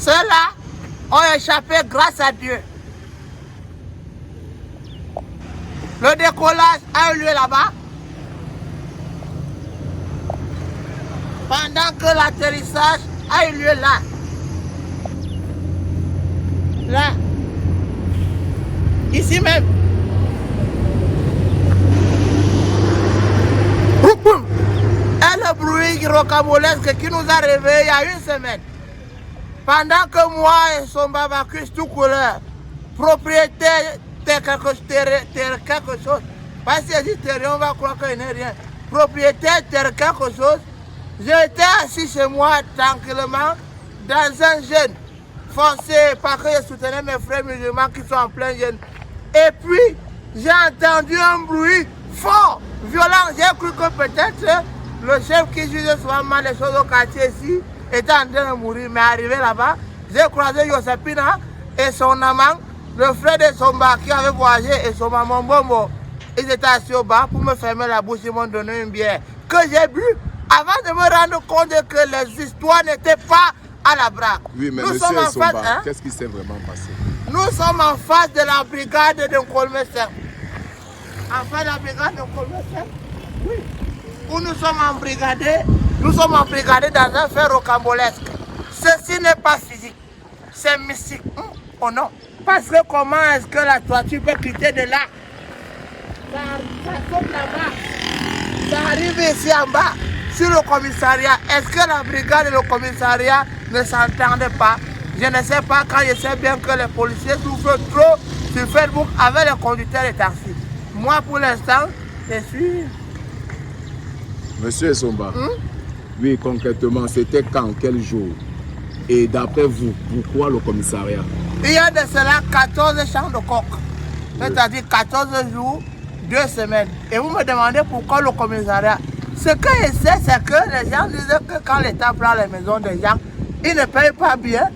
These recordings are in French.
Ceux-là ont échappé grâce à Dieu. Le décollage a eu lieu là-bas. Pendant que l'atterrissage a eu lieu là. Là. Ici même. Et le bruit rocambolesque qui nous a réveillés il y a une semaine. Pendant que moi et son babacus tout couleur, propriétaire de quelque chose, parce que si terrain on va croire qu'il n'est rien, propriétaire de quelque chose, j'étais assis chez moi tranquillement dans un jeûne forcé parce que je soutenais mes frères musulmans qui sont en plein jeûne. Et puis j'ai entendu un bruit fort, violent. J'ai cru que peut-être le chef qui juge souvent mal les choses au quartier ici était en train de mourir, mais arrivé là-bas, j'ai croisé Yosepina et son amant, le frère de Somba qui avait voyagé et son maman Bombo. Ils étaient assis au bar pour me fermer la bouche, ils m'ont donné une bière que j'ai bu avant de me rendre compte que les histoires n'étaient pas à la braque. Oui, mais nous monsieur sommes en face, hein? Qu'est-ce qui s'est vraiment passé? Nous sommes en face de la brigade de Nkolmesen. En face de la brigade de Nkolmesen, oui. Où nous sommes embrigadés dans un fait rocambolesque. Ceci n'est pas physique, c'est mystique. Oh non. Parce que comment est-ce que la toiture peut quitter de là? Ça saute là-bas. Ça arrive ici en bas, sur le commissariat. Est-ce que la brigade et le commissariat ne s'entendent pas? Je ne sais pas, quand je sais bien que les policiers souffrent trop sur Facebook avec les conducteurs de taxi. Moi, pour l'instant, je suis... Monsieur Somba, oui, concrètement, c'était quand, quel jour? Et d'après vous, pourquoi le commissariat? Il y a de cela 14 champs de coq, c'est-à-dire 14 jours, 2 semaines. Et vous me demandez pourquoi le commissariat? Ce que je sais, c'est que les gens disent que quand l'État prend les maisons des gens, ils ne payent pas bien.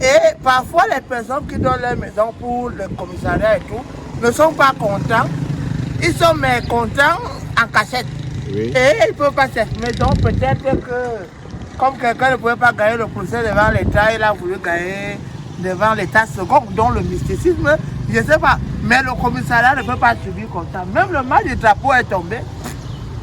Et parfois, les personnes qui donnent leur maison pour le commissariat et tout ne sont pas contents. Ils sont mécontents en cachette. Oui. Et ils ne peuvent pas s'exprimer. Donc peut-être que, comme quelqu'un ne pouvait pas gagner le procès devant l'État, il a voulu gagner devant l'État second, dont le mysticisme, je ne sais pas. Mais le commissariat ne peut pas subir comme ça. Même le mal du drapeau est tombé.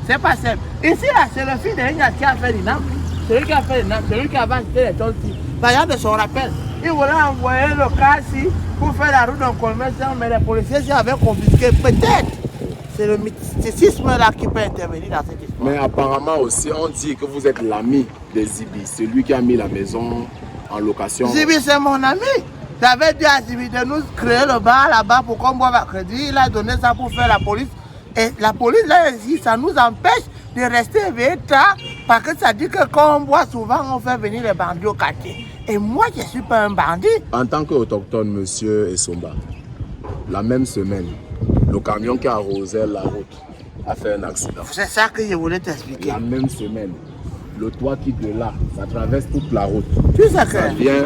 C'est pas simple. Ici, là, c'est le fils de Rigna qui a fait l'INAM. Celui qui a fait l'INAM, celui qui a acheté les tonnes-ci. Par exemple, de son rappel, il voulait envoyer le cas ici pour faire la route d'un commerçant, mais les policiers avaient confisqué. Peut-être. C'est le mysticisme là qui peut intervenir dans cette histoire. Mais apparemment aussi, on dit que vous êtes l'ami de Zibi, celui qui a mis la maison en location. Zibi, c'est mon ami. J'avais dit à Zibi de nous créer le bar là-bas pour qu'on boive à crédit. Il a donné ça pour faire la police. Et la police là ici, ça nous empêche de rester éveillés tard parce que ça dit que quand on boit souvent, on fait venir les bandits au quartier. Et moi, je ne suis pas un bandit. En tant qu'autochtone, monsieur Esomba, la même semaine, le camion qui arrosait la route a fait un accident. C'est ça que je voulais t'expliquer. La même semaine, le toit qui est de là, ça traverse toute la route. Tu sais Ça que vient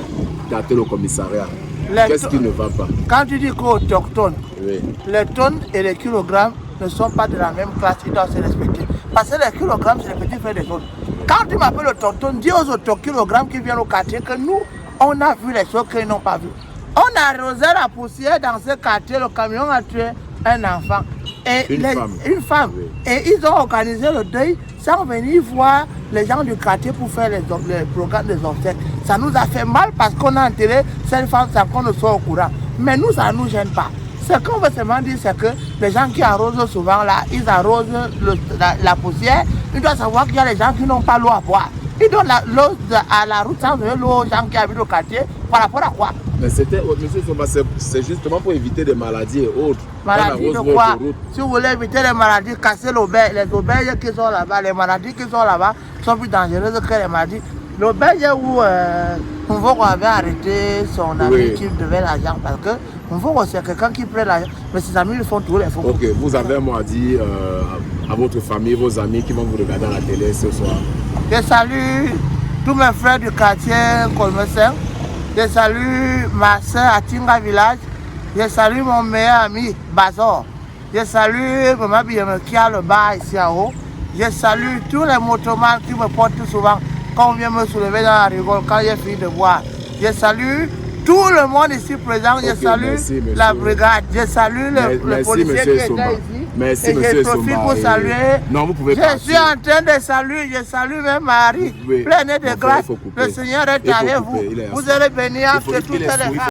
gâter le commissariat. Qu'est-ce qui ne va pas? Quand tu dis qu'autochtone, Oui. les tonnes et les kilogrammes ne sont pas de la même classe, ils doivent se respecter. Parce que les kilogrammes, c'est les petits frères des autres. Quand tu m'appelles autochtone, dis aux autokilogrammes qui viennent au quartier que nous, on a vu les choses qu'ils n'ont pas vues. On a arrosé la poussière dans ce quartier, le camion a tué un enfant. Et une femme. Oui. Et ils ont organisé le deuil sans venir voir les gens du quartier pour faire les programmes des obsèques. Ça nous a fait mal parce qu'on a enterré cette femme sans qu'on ne soit au courant. Mais nous, ça ne nous gêne pas. Ce qu'on veut seulement dire, c'est que les gens qui arrosent souvent là, ils arrosent la poussière. Ils doivent savoir qu'il y a des gens qui n'ont pas l'eau à boire. Ils donnent l'eau à la route sans donner l'eau aux gens qui habitent au quartier. Par rapport à quoi? Mais c'était, monsieur Somba, c'est justement pour éviter des maladies et autres. Maladies de quoi? Si vous voulez éviter les maladies, casser l'auberge. Les auberges qui sont là-bas, les maladies qui sont là-bas sont plus dangereuses que les maladies. L'auberge où Mvoko avait arrêté son ami qui devait l'argent parce que Mvoko c'est quelqu'un qui prend l'argent, mais ses amis ils font tout les faux. Ok, vous avez un mot à dire à votre famille, vos amis qui vont vous regarder à la télé ce soir. Je salue tous mes frères du quartier Kolmesen. Je salue ma soeur à Tinga Village. Je salue mon meilleur ami Bazor. Je salue Maman Biyeme qui a le bar ici en haut. Je salue tous les motomans qui me portent souvent quand on vient me soulever dans la rigole quand j'ai fini de boire. Je salue tout le monde ici présent. Je salue merci, la brigade. Je salue le policier qui est ici. Merci, et monsieur je profite Somba. pour saluer. Non, vous pouvez Je partir. suis en train de saluer. Je salue même Marie, pleine de grâce. Le Seigneur est avec vous. Vous allez bénir entre toutes les femmes.